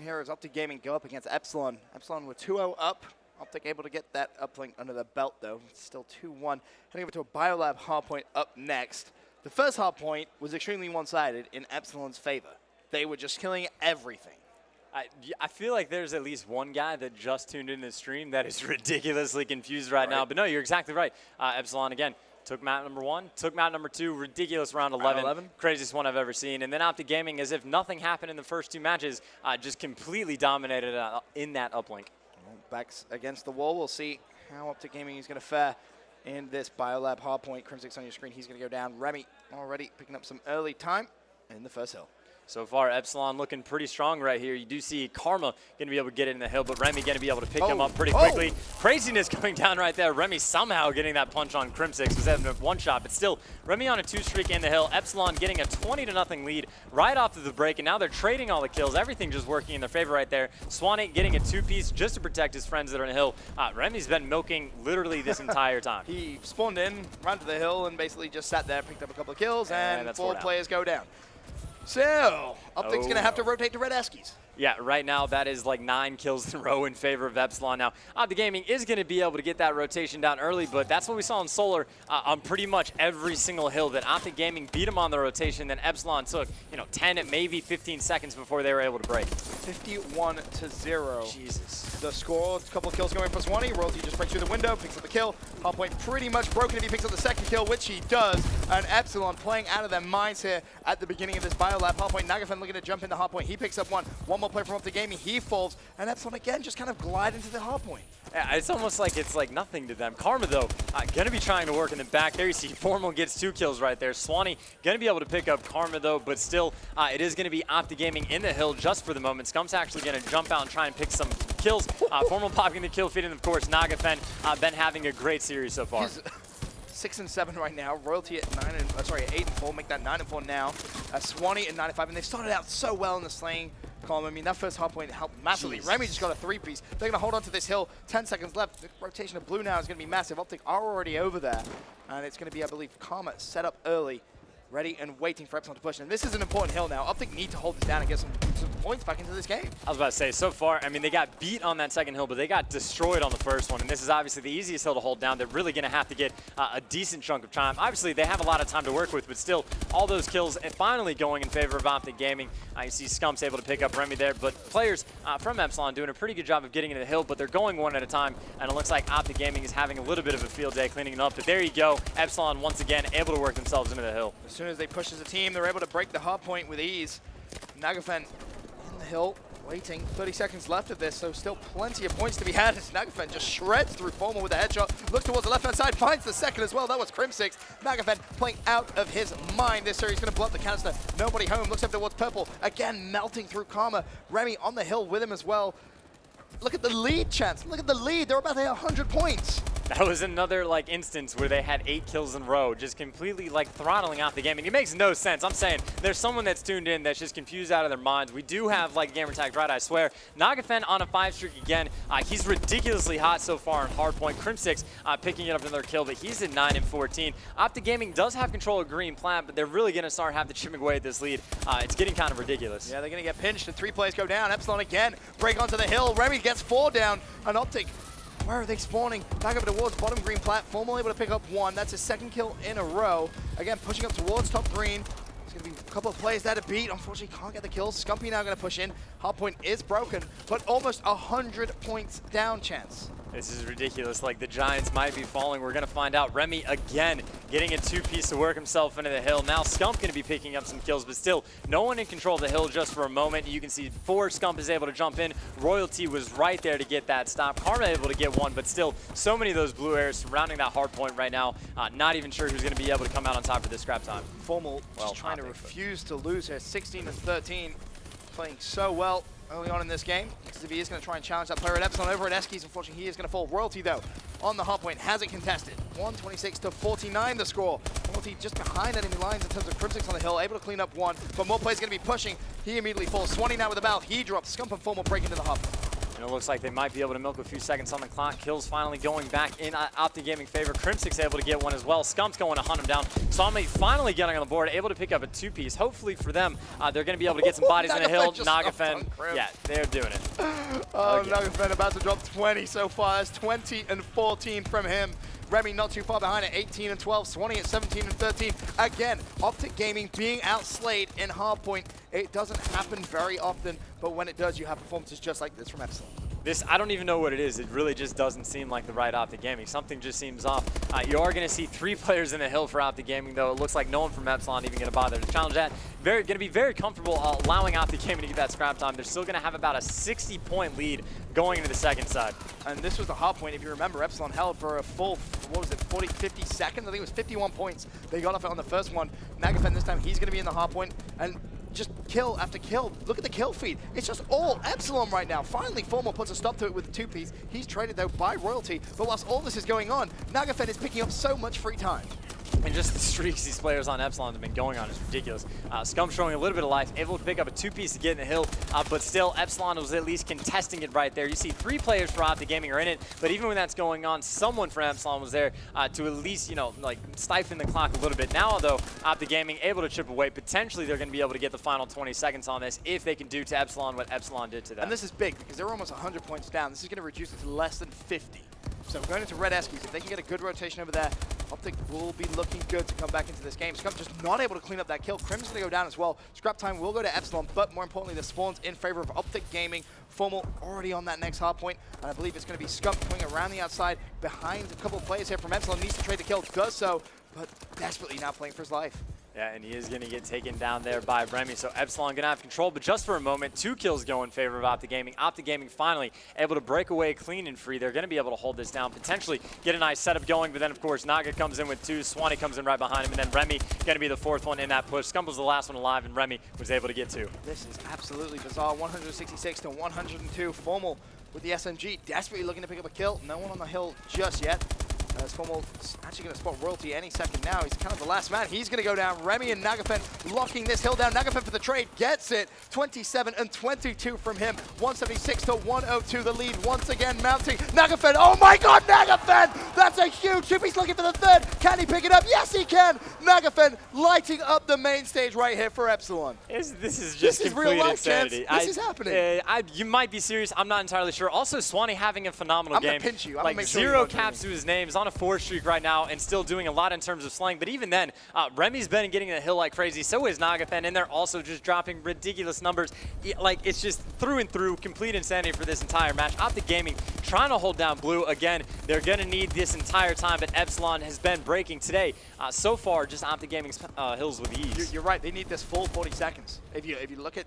here as Optic Gaming go up against Epsilon. Epsilon were 2-0 up. Optic able to get that uplink under the belt, though. It's still 2-1. Heading over to a Biolab Hardpoint up next. The first Hardpoint was extremely one-sided in Epsilon's favor. They were just killing everything. I feel like there's at least one guy that just tuned in the stream that is ridiculously confused right now. But no, you're exactly right. Epsilon, again, took map number 1, took map number 2, ridiculous round 11. Craziest one I've ever seen. And then Optic Gaming, as if nothing happened in the first 2 matches, just completely dominated in that uplink. Backs against the wall. We'll see how Optic Gaming is going to fare in this Biolab Hardpoint. Crimsix on your screen. He's going to go down. Remy already picking up some early time in the first hill. So far, Epsilon looking pretty strong right here. You do see Karma going to be able to get it in the hill, but Remy going to be able to pick him up pretty quickly. Craziness coming down right there. Remy somehow getting that punch on Crimsix. Was having a 1 shot, but still, Remy on a 2 streak in the hill. Epsilon getting a 20-0 lead right off of the break, and now they're trading all the kills. Everything just working in their favor right there. Swan8 getting a 2-piece just to protect his friends that are in the hill. Remy's been milking literally this entire time. He spawned in, ran to the hill, and basically just sat there, picked up a couple of kills, and 4 players go down. So, Optic's going to have to rotate to red Eskies. Yeah, right now that is like 9 kills in a row in favor of Epsilon. Now, Optic Gaming is going to be able to get that rotation down early, but that's what we saw in Solar on pretty much every single hill that Optic Gaming beat them on the rotation. Then Epsilon took, 10 and maybe 15 seconds before they were able to break. 51-0. Jesus. The score, a couple of kills going for Swanee. Royalty just breaks through the window, picks up the kill. Hardpoint pretty much broken if he picks up the second kill, which he does. And Epsilon playing out of their minds here at the beginning of this Biolab Hardpoint. Nagafen looking to jump into Hardpoint. He picks up one. One more play from Optic Gaming. He falls, and Epsilon again just kind of glide into the Hardpoint. Yeah, it's almost like it's like nothing to them. Karma, though, going to be trying to work in the back there. You see Formal gets 2 kills right there. Swanee going to be able to pick up Karma, though, but still, it is going to be Optic Gaming in the hill just for the moment. Scump's actually going to jump out and try and pick some kills. Formal popping the kill feed, and of course, Nagafen been having a great series so far. He's 6 and 7 right now. Royalty at 8 and 4. Make that 9 and 4 now. Swanee at 9 and 5, and they started out so well in the slaying column. I mean, that first Hardpoint helped massively. Remy just got a 3-piece. They're going to hold on to this hill. 10 seconds left. The rotation of blue now is going to be massive. Optic are already over there, and it's going to be, I believe, Karma set up early, ready and waiting for Epsilon to push. And this is an important hill now. Optic need to hold this down and get some points back into this game. I was about to say, so far, I mean, they got beat on that second hill, but they got destroyed on the first one. And this is obviously the easiest hill to hold down. They're really going to have to get a decent chunk of time. Obviously, they have a lot of time to work with, but still, all those kills finally going in favor of Optic Gaming. You see Scump's able to pick up Remy there, but players from Epsilon doing a pretty good job of getting into the hill, but they're going one at a time, and it looks like Optic Gaming is having a little bit of a field day cleaning it up. But there you go, Epsilon once again able to work themselves into the hill. As soon as they push as a team, they're able to break the Hardpoint with ease. Nagafen in the hill, waiting. 30 seconds left of this, so still plenty of points to be had as Nagafen just shreds through Formal with a headshot. Looks towards the left-hand side, finds the second as well. That was Crimsix. Nagafen playing out of his mind. This series going to blow up the canister. Nobody home. Looks up towards Purple. Again, melting through Karma. Remy on the hill with him as well. Look at the lead, Chance. Look at the lead. They're about to hit 100 points. That was another instance where they had 8 kills in a row, just completely throttling out the game. And it makes no sense. I'm saying there's someone that's tuned in that's just confused out of their minds. We do have gamertag right, I swear. Nagafen on a 5 streak again. He's ridiculously hot so far in Hardpoint. Crimsix picking it up another kill, but he's at 9 and 14. Optic Gaming does have control of Green Plant, but they're really going to have to chipping away at this lead. It's getting kind of ridiculous. Yeah, they're going to get pinched and 3 players go down. Epsilon again break onto the hill. Remy gets 4 down, and Optic, where are they spawning? Back up towards bottom green platform, able to pick up 1. That's his 2nd kill in a row. Again, pushing up towards top green. There's going to be a couple of players there to beat. Unfortunately, can't get the kills. Scumpy now going to push in. Hardpoint is broken, but almost 100 points down, Chance. This is ridiculous. The Giants might be falling. We're going to find out. Remy again getting a 2-piece to work himself into the hill. Now Scump going to be picking up some kills, but still no one in control of the hill just for a moment. You can see 4 Scump is able to jump in. Royalty was right there to get that stop. Karma able to get 1, but still so many of those blue airs surrounding that hard point right now. Not even sure who's going to be able to come out on top for this scrap time. Formal just trying to refuse to lose here. 16 and 13, playing so well early on in this game. XTV is going to try and challenge that player at Epsilon over at Eskies. Unfortunately, he is going to fall. Royalty, though, on the Hardpoint, has it contested. 126 to 49 the score. Royalty just behind enemy lines in terms of Crimsix on the hill, able to clean up 1, but more players going to be pushing. He immediately falls. Swanee now with the battle. He drops. Scump and Formal break into the Hardpoint. And it looks like they might be able to milk a few seconds on the clock. Kills finally going back in Optic Gaming favor. Crimsic's able to get one as well. Scump's going to hunt him down. Swami finally getting on the board, able to pick up a two-piece. Hopefully for them, they're going to be able to get some bodies in the hill. Nagafen, yeah, they're doing it. Oh, okay. Nagafen about to drop 20 so far. It's 20 and 14 from him. Remy not too far behind at 18 and 12, Swanee at 17 and 13. Again, Optic Gaming being outslayed in Hardpoint. It doesn't happen very often, but when it does, you have performances just like this from Epsilon. This, I don't even know what it is. It really just doesn't seem like the right Optic Gaming. Something just seems off. You are going to see 3 players in the hill for Optic Gaming, though. It looks like no one from Epsilon even going to bother to challenge that. Going to be very comfortable allowing Optic Gaming to get that scrap time. They're still going to have about a 60-point lead going into the second side. And this was the Hardpoint. If you remember, Epsilon held for a full, what was it, 40, 50 seconds? I think it was 51 points. They got off it on the first one. Nagafen this time, he's going to be in the Hardpoint. And just kill after kill. Look at the kill feed. It's just all Epsilon right now. Finally, Formal puts a stop to it with a two-piece. He's traded, though, by Royalty. But whilst all this is going on, Nagafen is picking up so much free time. And just the streaks these players on Epsilon have been going on is ridiculous. Scum showing a little bit of life, able to pick up a two-piece to get in the hill, but still Epsilon was at least contesting it right there. You see 3 players for Optic Gaming are in it, but even when that's going on, someone from Epsilon was there to at least, you know, like stifle the clock a little bit. Now, though, Optic Gaming able to chip away. Potentially, they're going to be able to get the final 20 seconds on this if they can do to Epsilon what Epsilon did to them. And this is big because they're almost 100 points down. This is going to reduce it to less than 50. So going into Red Eskies, if they can get a good rotation over there, Optic will be looking good to come back into this game. Scum just not able to clean up that kill. Crim's going to go down as well. Scrap time will go to Epsilon, but more importantly, the spawns in favor of Optic Gaming. Formal already on that next hard point, and I believe it's going to be Scum coming around the outside behind a couple of players here from Epsilon. Needs to trade the kill, does so, but desperately now playing for his life. Yeah, and he is going to get taken down there by Remy. So Epsilon going to have control, but just for a moment, 2 kills go in favor of Optic Gaming. Optic Gaming finally able to break away clean and free. They're going to be able to hold this down, potentially get a nice setup going, but then, of course, Naga comes in with 2, Swanee comes in right behind him, and then Remy going to be the 4th one in that push. Scum was the last one alive, and Remy was able to get 2. This is absolutely bizarre. 166 to 102. Formal with the SMG, desperately looking to pick up a kill. No one on the hill just yet. Formal actually going to spot Royalty any second now. He's kind of the last man. He's going to go down. Remy and Nagafen locking this hill down. Nagafen for the trade gets it. 27 and 22 from him. 176 to 102. The lead once again mounting. Nagafen. Oh my God, Nagafen! That's a huge chip. He's looking for the 3rd. Can he pick it up? Yes, he can. Nagafen lighting up the main stage right here for Epsilon. This is just complete real life, insanity. This is happening. You might be serious. I'm not entirely sure. Also, Swanee having a phenomenal game. I'm going to pinch you. I'm like make sure 0 caps to his name. He's on a 4 streak right now and still doing a lot in terms of slaying. But even then, Remy's been getting the hill like crazy. So is Nagafen, and they're also just dropping ridiculous numbers. Like, it's just through and through complete insanity for this entire match. Optic Gaming trying to hold down blue. Again, they're going to need this entire time, but Epsilon has been breaking today. So far, just Optic Gaming's hills with ease. You're right. They need this full 40 seconds. If you look at,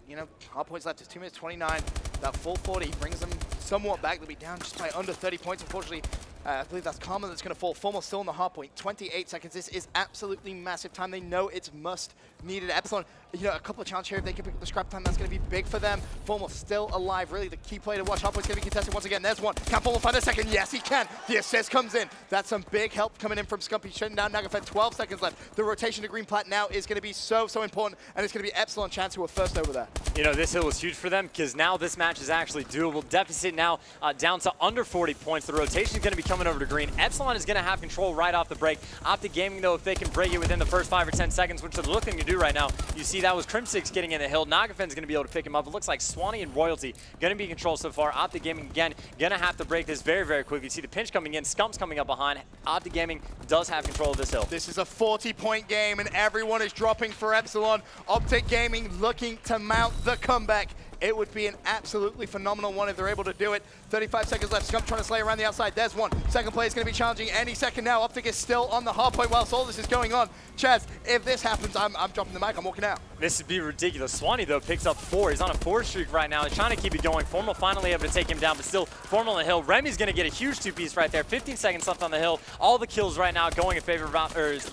hard points left, it's 2 minutes 29. That full 40 brings them somewhat back. They'll be down just by under 30 points, unfortunately. I believe that's Karma that's going to fall. Formal still in the hard point. 28 seconds. This is absolutely massive time. They know it's must needed. Epsilon, a couple of challenges here. If they can pick up the scrap time, that's going to be big for them. Formal still alive. Really the key play to watch. Hard point's going to be contested once again. There's one. Can Formal find a second? Yes, he can. The assist comes in. That's some big help coming in from Scumpy. Shutting down Nagafen. 12 seconds left. The rotation to green plat now is going to be so important, and it's going to be Epsilon chance who are first over there. This hill was huge for them because now this match is actually doable. Deficit now down to under 40 points. The rotation is going to be coming over to green. Epsilon is going to have control right off the break. Optic Gaming, though, if they can break it within the first 5 or 10 seconds, which they're looking to do right now, you see that was Crimsix getting in the hill. Nagafen's going to be able to pick him up. It looks like Swanee and Royalty going to be in control so far. Optic Gaming, again, going to have to break this very, very quickly. You see the pinch coming in. Scump's coming up behind. Optic Gaming does have control of this hill. This is a 40-point game, and everyone is dropping for Epsilon. Optic Gaming looking to mount the comeback. It would be an absolutely phenomenal one if they're able to do it. 35 seconds left. Scump trying to slay around the outside. There's one. Second play is going to be challenging any second now. Optic is still on the hard point whilst all this is going on. Chaz, if this happens, I'm dropping the mic. I'm walking out. This would be ridiculous. Swanee, though, picks up 4. He's on a 4 streak right now. He's trying to keep it going. Formal finally able to take him down, but still Formal on the hill. Remy's going to get a huge 2-piece right there. 15 seconds left on the hill. All the kills right now going in favor of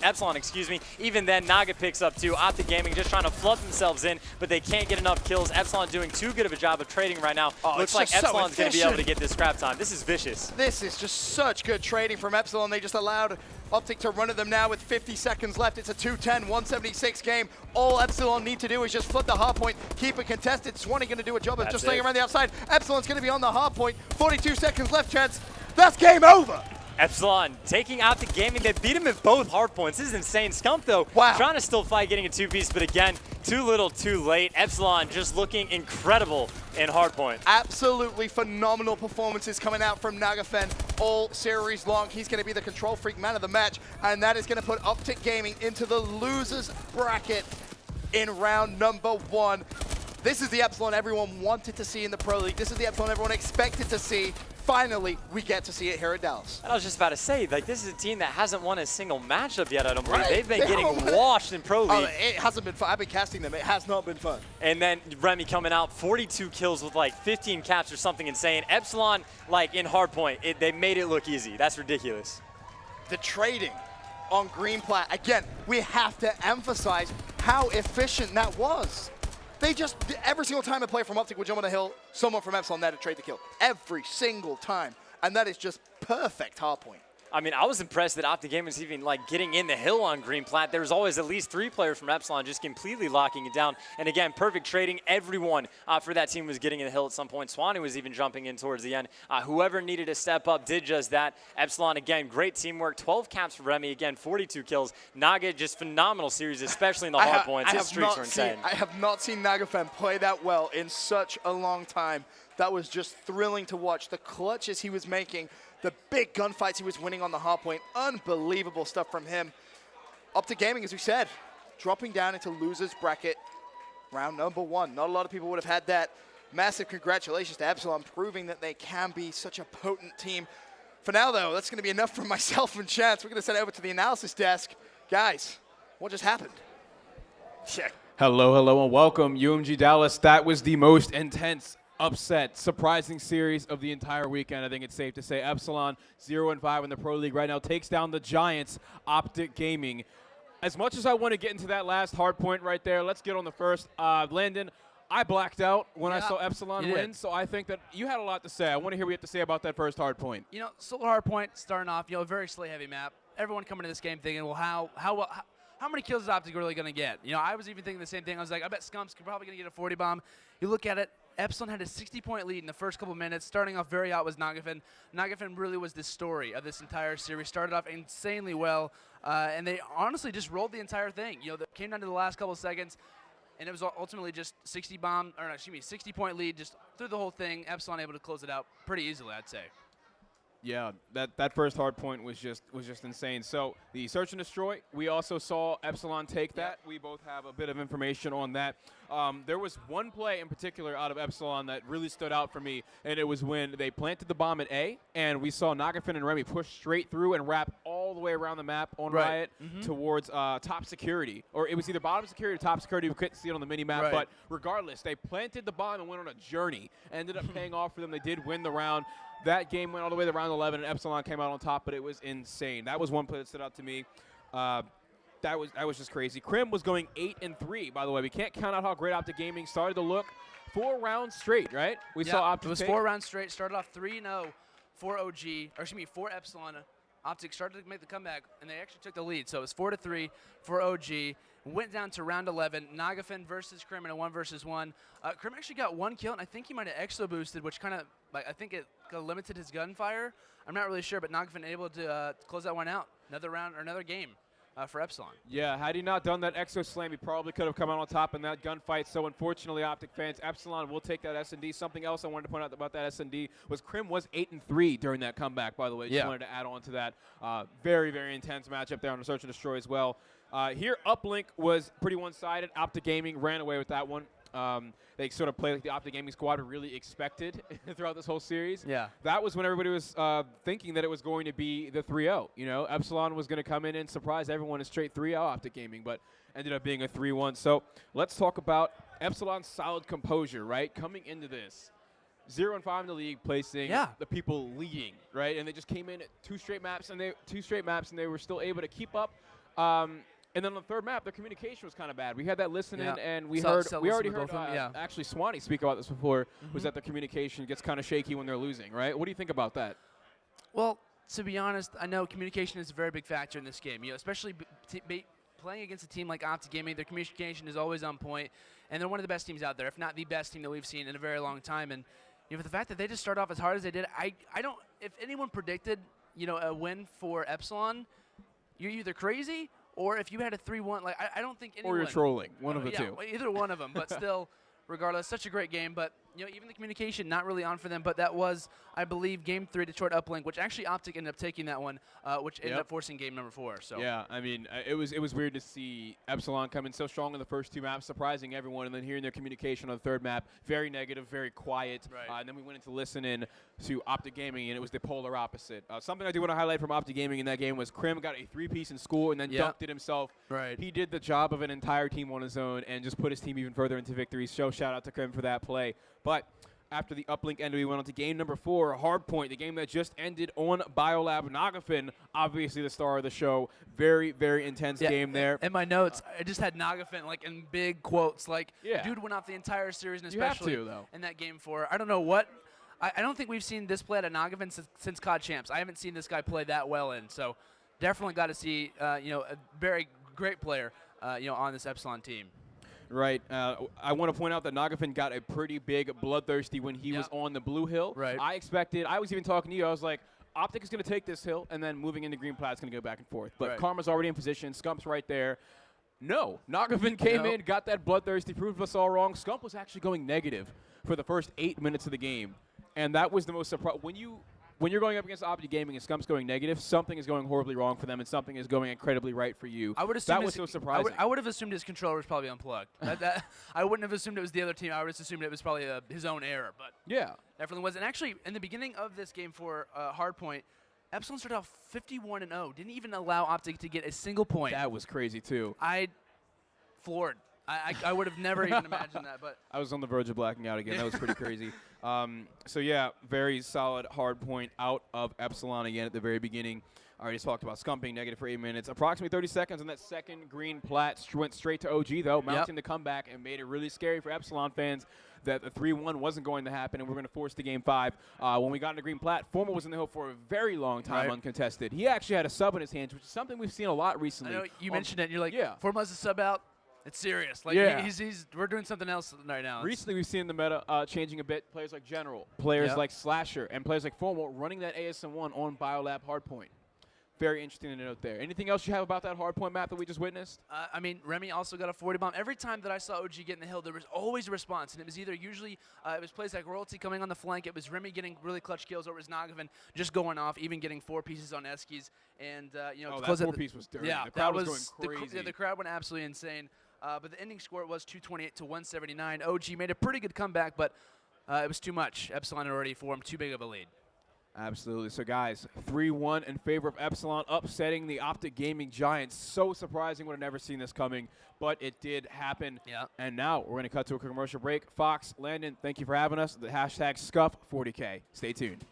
Epsilon, excuse me. Even then, Naga picks up 2. Optic Gaming just trying to flood themselves in, but they can't get enough kills. Epsilon doing too good of a job of trading right now. Looks like Epsilon's going to be able to get this scrap time. This is vicious. This is just such good trading from Epsilon. They just allowed Optic to run at them now with 50 seconds left. It's a 2-10, 176 game. All Epsilon need to do is just flip the hard point, keep it contested. Swanee going to do a job of just staying around the outside. Epsilon's going to be on the hard point. 42 seconds left, Chance. That's game over. Epsilon taking out the gaming. They beat him at both hard points. This is insane. SCUF, though, trying to still fight getting a two-piece, but again, too little, too late. Epsilon just looking incredible in hardpoint. Absolutely phenomenal performances coming out from Nagafen all series long. He's going to be the control freak man of the match, and that is going to put Optic Gaming into the losers bracket in round number 1. This is the Epsilon everyone wanted to see in the Pro League. This is the Epsilon everyone expected to see. Finally, we get to see it here at Dallas. And I was just about to say, like, this is a team that hasn't won a single matchup yet, I don't believe. They've been getting washed in Pro League. It hasn't been fun. I've been casting them. It has not been fun. And then Remy coming out, 42 kills with like 15 caps or something insane. Epsilon, like in Hardpoint, they made it look easy. That's ridiculous. The trading on green plat, again, we have to emphasize how efficient that was. They just, every single time a player from Optic would jump on the hill, someone from Epsilon there to trade the kill. Every single time. And that is just perfect hardpoint. I mean, I was impressed that Optic Gaming was even like getting in the hill on green plat. There was always at least 3 players from Epsilon just completely locking it down. And again, perfect trading. Everyone for that team was getting in the hill at some point. Swanee was even jumping in towards the end. Whoever needed to step up did just that. Epsilon, again, great teamwork. 12 caps for Remy. Again, 42 kills. Naga, just phenomenal series, especially in the hard points. His streaks are insane. I have not seen Nagafen play that well in such a long time. That was just thrilling to watch. The clutches he was making, the big gunfights he was winning on the hardpoint. Unbelievable stuff from him. Optic Gaming, as we said, dropping down into losers bracket, round number 1. Not a lot of people would have had that. Massive congratulations to Epsilon, proving that they can be such a potent team. For now, though, that's going to be enough from myself and Chance. We're going to send it over to the analysis desk. Guys, what just happened? Check. Hello, and welcome, UMG Dallas. That was the most intense, upset, surprising series of the entire weekend. I think it's safe to say Epsilon 0-5 in the Pro League right now takes down the Giants, Optic Gaming. As much as I want to get into that last hard point right there, let's get on the first. Landon, I blacked out when I saw Epsilon win, so I think that you had a lot to say. I want to hear what you have to say about that first hard point. You know, solo hard point starting off, a very slay heavy map. Everyone coming to this game thinking, well, how many kills is Optic really going to get? You know, I was even thinking the same thing. I was like, I bet SCUF's probably going to get a 40 bomb. You look at it, Epsilon had a 60-point lead in the first couple minutes. Starting off very hot was Nagafen. Nagafen really was the story of this entire series. Started off insanely well, and they honestly just rolled the entire thing. You know, it came down to the last couple of seconds, and it was ultimately just 60-point lead just through the whole thing. Epsilon able to close it out pretty easily, I'd say. Yeah, that first hard point was just insane. So the search and destroy, we also saw Epsilon take that. We both have a bit of information on that. There was one play in particular out of Epsilon that really stood out for me, and it was when they planted the bomb at A, and we saw Nagafen and Remy push straight through and wrap all the way around the map on Riot towards top security. Or it was either bottom security or top security. We couldn't see it on the mini-map, but regardless, they planted the bomb and went on a journey. Ended up paying off for them. They did win the round. That game went all the way to round 11, and Epsilon came out on top, but it was insane. That was one play that stood out to me. That was just crazy. Crim was going 8-3, by the way. We can't count out how great Optic Gaming started to look. 4 rounds straight, right? We saw Optic. It was 4 rounds straight. Started off 3-0 for for Epsilon. Optic started to make the comeback, and they actually took the lead. So it was 4-3 for OG. Went down to round 11. Nagafen versus Crim in a 1-versus-1. Crim actually got 1 kill, and I think he might have exo boosted, which kind of, I think it limited his gunfire. I'm not really sure, but Nagafen able to close that one out. Another round or another game for Epsilon. Yeah, had he not done that exo slam, he probably could have come out on top in that gunfight. So unfortunately, Optic fans, Epsilon will take that S&D. Something else I wanted to point out about that S&D was Crim was 8-3 during that comeback, by the way. Just wanted to add on to that. Very, very intense matchup there on the Search and Destroy as well. Here, Uplink was pretty one-sided. Optic Gaming ran away with that one. They sort of played like the Optic Gaming squad really expected throughout this whole series. Yeah. That was when everybody was thinking that it was going to be the 3-0. You know, Epsilon was going to come in and surprise everyone in straight 3-0 Optic Gaming, but ended up being a 3-1. So let's talk about Epsilon's solid composure, right? Coming into this. 0-5 in the league, placing the people leading, right? And they just came in at 2 straight maps, and they were still able to keep up. And then on the third map, their communication was kind of bad. We had that listening, and we already heard actually Swanee speak about this before, was that their communication gets kind of shaky when they're losing, right? What do you think about that? Well, to be honest, I know communication is a very big factor in this game. You know, especially playing against a team like Optic Gaming, their communication is always on point, and they're one of the best teams out there, if not the best team that we've seen in a very long time. And you know, for the fact that they just start off as hard as they did, I don't. If anyone predicted, you know, a win for Epsilon, you're either crazy, or if you had a 3-1, like I don't think anyone. Or you're trolling. One of the two. Either one of them, but still. Regardless, such a great game, but you know, even the communication not really on for them. But that was, I believe, Game 3 Detroit Uplink, which actually Optic ended up taking that one, which ended up forcing game number 4. So yeah, I mean, it was weird to see Epsilon come in so strong in the first 2 maps, surprising everyone, and then hearing their communication on the 3rd map, very negative, very quiet. Right. And then we went into listen in to Optic Gaming, and it was the polar opposite. Something I do want to highlight from Optic Gaming in that game was Krim got a 3-piece in school and then dunked it himself. Right. He did the job of an entire team on his own and just put his team even further into victory. So shout out to Krim for that play. But after the uplink ended, we went on to game number 4, Hardpoint, the game that just ended on Biolab. Nagafin, obviously the star of the show. Very, very intense game there. In my notes, I just had Nagafin like in big quotes. Like, Yeah. dude went off the entire series, and You have especially to, though. in that game 4. I don't know what. I don't think we've seen this play at a Nagafin since COD Champs. I haven't seen this guy play that well in. So definitely got to see, you know, a very great player, you know, on this Epsilon team. Right. I want to point out that Nagafin got a pretty big bloodthirsty when he was on the blue hill. Right. I was even talking to you. I was like, Optic is going to take this hill, and then moving into green plat's going to go back and forth. But Karma's already in position. Scump's right there. No. Nagafin came in, got that bloodthirsty, proved us all wrong. Scump was actually going negative for the first 8 minutes of the game. And that was the most surprising. When you're going up against Optic Gaming and Scump's going negative, something is going horribly wrong for them, and something is going incredibly right for you. I would assume that was so surprising. I would have assumed his controller was probably unplugged. I wouldn't have assumed it was the other team. I would have assumed it was probably his own error. But yeah, definitely was. And actually, in the beginning of this game for Hardpoint, Epsilon started off 51-0. Didn't even allow Optic to get a single point. That was crazy too. I floored. I would have never even imagined that. But I was on the verge of blacking out again. That was pretty crazy. So yeah, very solid hard point out of Epsilon again at the very beginning. I already talked about Scumping, negative for 8 minutes. Approximately 30 seconds on that second green plat. Went straight to OG, though, mounting the comeback and made it really scary for Epsilon fans that the 3-1 wasn't going to happen, and we're going to force the game 5. When we got into green plat, Formal was in the hill for a very long time uncontested. He actually had a sub in his hands, which is something we've seen a lot recently. I know you mentioned it, and you're like, yeah. Formal has a sub out. It's serious. Like we're doing something else right now. Recently, we've seen the meta changing a bit. Players like General, players like Slasher, and players like Formal running that ASM1 on Biolab Hardpoint. Very interesting to note there. Anything else you have about that Hardpoint map that we just witnessed? I mean, Remy also got a 40 bomb. Every time that I saw OG get in the hill, there was always a response, and it was either usually it was plays like Royalty coming on the flank. It was Remy getting really clutch kills, or it was Nagafin just going off, even getting 4 pieces on Eskies. And you know, that 4-piece was dirty. Yeah, the crowd was going crazy. The crowd went absolutely insane. But the ending score was 228 to 179. OG made a pretty good comeback, but it was too much. Epsilon had already formed too big of a lead. Absolutely. So, guys, 3-1 in favor of Epsilon, upsetting the Optic Gaming Giants. So surprising. Would have never seen this coming, but it did happen. Yeah. And now we're going to cut to a commercial break. Fox, Landon, thank you for having us. The hashtag SCUF40K. Stay tuned.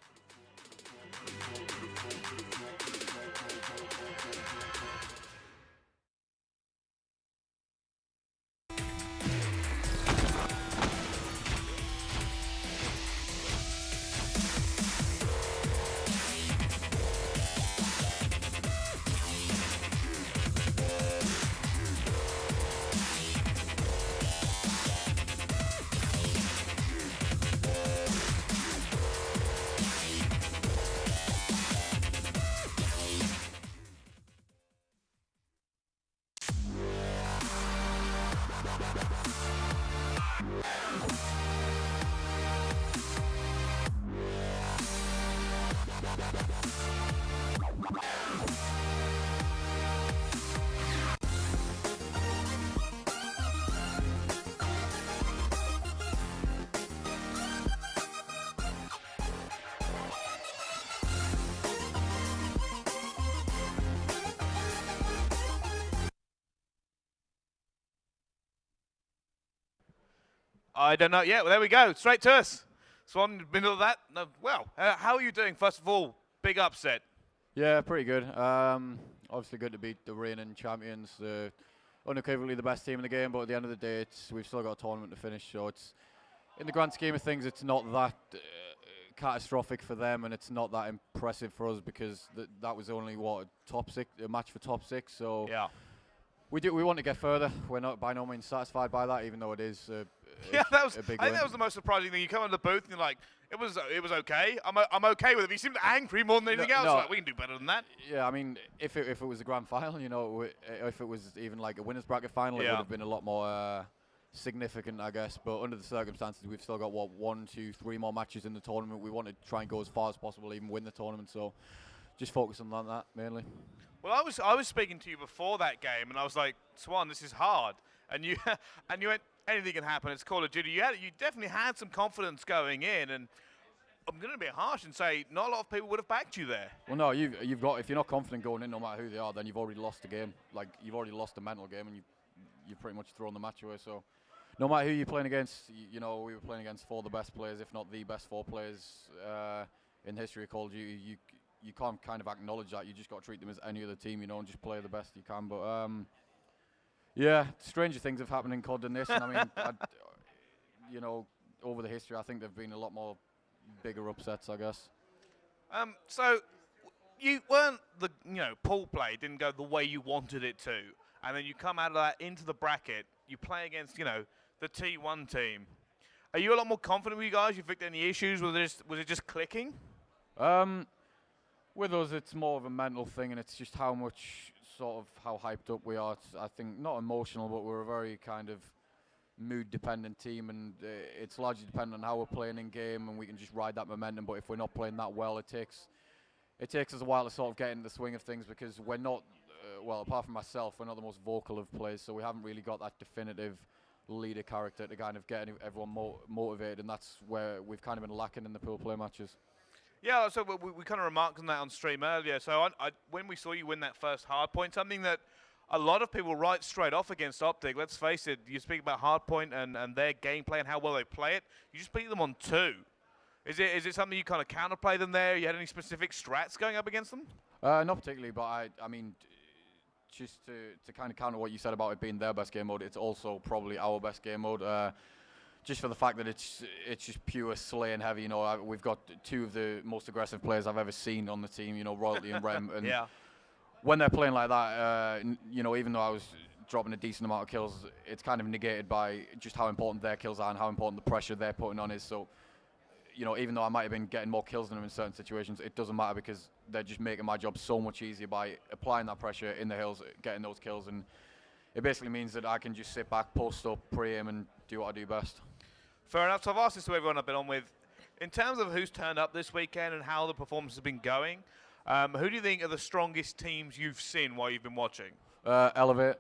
I don't know. Yeah, well, there we go. Straight to us. Swan, in the middle of that. No, well, how are you doing? First of all, big upset. Yeah, pretty good. Obviously good to beat the reigning champions, unequivocally the best team in the game, but at the end of the day, we've still got a tournament to finish, so it's, in the grand scheme of things, it's not that catastrophic for them, and it's not that impressive for us because that was only what a match for top 6. So Yeah. we want to get further. We're not by no means satisfied by that, even though it is Yeah, that was. a big I think win. that was the most surprising thing. You come into the booth and you're like, it was okay. I'm okay with it. But you seemed angry more than anything else. no. Like, we can do better than that. Yeah, I mean, if it was a grand final, you know, if it was even like a winners bracket final, it Yeah. would have been a lot more significant, I guess. But under the circumstances, we've still got 1, 2, 3 more matches in the tournament. We want to try and go as far as possible, even win the tournament. So just focus on that mainly. Well, I was speaking to you before that game, and I was like, Swan, this is hard. And you and you went, anything can happen. It's Call of Duty. You definitely had some confidence going in, and I'm going to be harsh and say not a lot of people would have backed you there. Well, no, you've got, if you're not confident going in, no matter who they are, then you've already lost the game. Like, you've already lost the mental game, and you've pretty much thrown the match away. So no matter who you're playing against, you know, we were playing against 4 of the best players, if not the best 4 players in the history of Call of Duty. You can't kind of acknowledge that. You just got to treat them as any other team, you know, and just play the best you can. But yeah, stranger things have happened in COD than this. And I mean, you know, over the history, I think there've been a lot more bigger upsets, I guess. So you weren't pool play didn't go the way you wanted it to, and then you come out of that into the bracket. You play against the T1 team. Are you a lot more confident with you guys? You think any issues? Was it just clicking? With us, it's more of a mental thing, and it's just how hyped up we are. It's, I think, not emotional, but we're a very kind of mood-dependent team, and it's largely dependent on how we're playing in game, and we can just ride that momentum. But if we're not playing that well, it takes us a while to sort of get into the swing of things because we're not, well, apart from myself, we're not the most vocal of players, so we haven't really got that definitive leader character to kind of get everyone motivated, and that's where we've kind of been lacking in the pool play matches. Yeah, so we kind of remarked on that on stream earlier. So when we saw you win that first Hardpoint, something that a lot of people write straight off against Optic. Let's face it, you speak about Hardpoint and their gameplay and how well they play it. You just beat them on 2. Is it something you kind of counterplay them there? You had any specific strats going up against them? Not particularly, but I mean, just to kind of counter what you said about it being their best game mode, it's also probably our best game mode. Just for the fact that it's just pure slaying heavy. You know, we've got 2 of the most aggressive players I've ever seen on the team. You know, Royalty and Rem. And yeah. When they're playing like that, you know, even though I was dropping a decent amount of kills, it's kind of negated by just how important their kills are and how important the pressure they're putting on is. So, you know, even though I might have been getting more kills than them in certain situations, it doesn't matter because they're just making my job so much easier by applying that pressure in the hills, getting those kills, and it basically means that I can just sit back, post up, pre-aim, and do what I do best. Fair enough. So I've asked this to everyone I've been on with. In terms of who's turned up this weekend and how the performance has been going, who do you think are the strongest teams you've seen while you've been watching? Elevate,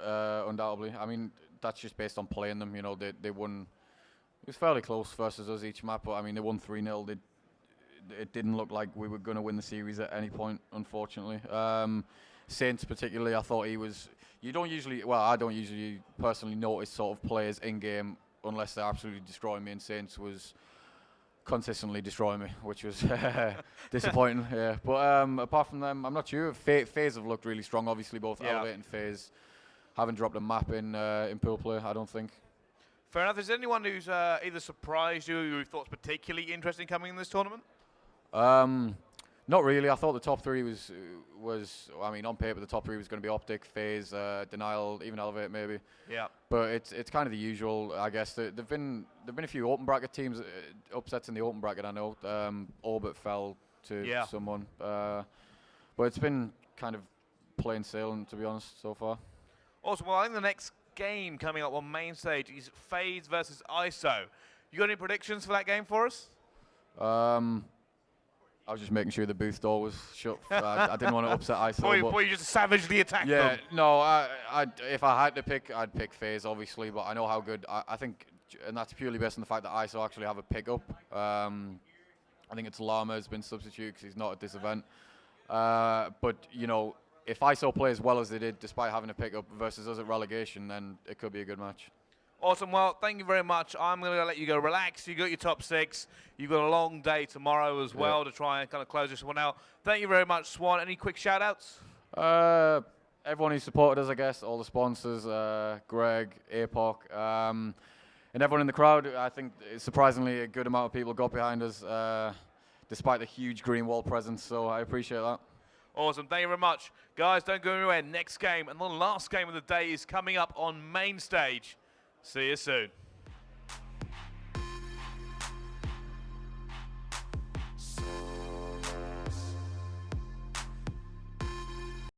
undoubtedly. I mean, that's just based on playing them. You know, they won. It was fairly close versus us each map, but I mean, they won 3-0. It didn't look like we were going to win the series at any point, unfortunately. Saints particularly, I thought he was. I don't usually personally notice sort of players in game unless they're absolutely destroying me, and Saints was consistently destroying me, which was disappointing. Yeah, but apart from them, I'm not sure. FaZe have looked really strong. Obviously, both Elevate and FaZe haven't dropped a map in pool play, I don't think. Fair enough. Is there anyone who's either surprised you or you thought was particularly interesting coming in this tournament? Not really. I thought the top 3 was I mean, on paper the top 3 was going to be Optic, FaZe, Denial, even Elevate maybe. Yeah. But it's kind of the usual, I guess. There've been a few open bracket teams upsets in the open bracket. I know Orbit fell to someone, but it's been kind of plain sailing, to be honest, so far. Awesome. Well, I think the next game coming up on main stage is FaZe versus ISO. You got any predictions for that game for us? I was just making sure the booth door was shut. I didn't want to upset ISO. Before you just savagely attack them. Yeah, no. If I had to pick, I'd pick FaZe, obviously. But I know how good. I think, and that's purely based on the fact that ISO actually have a pickup. I think it's Llama has been substituted because he's not at this event. But you know, if ISO play as well as they did, despite having a pickup versus us at relegation, then it could be a good match. Awesome. Well, thank you very much. I'm going to let you go relax. You got your top 6. You've got a long day tomorrow as well to try and kind of close this one out. Thank you very much, Swan. Any quick shout-outs? Everyone who supported us, I guess, all the sponsors, Greg, APOC. and everyone in the crowd, I think surprisingly a good amount of people got behind us, despite the huge green wall presence. So I appreciate that. Awesome. Thank you very much. Guys, don't go anywhere. Next game and the last game of the day is coming up on main stage. See you soon.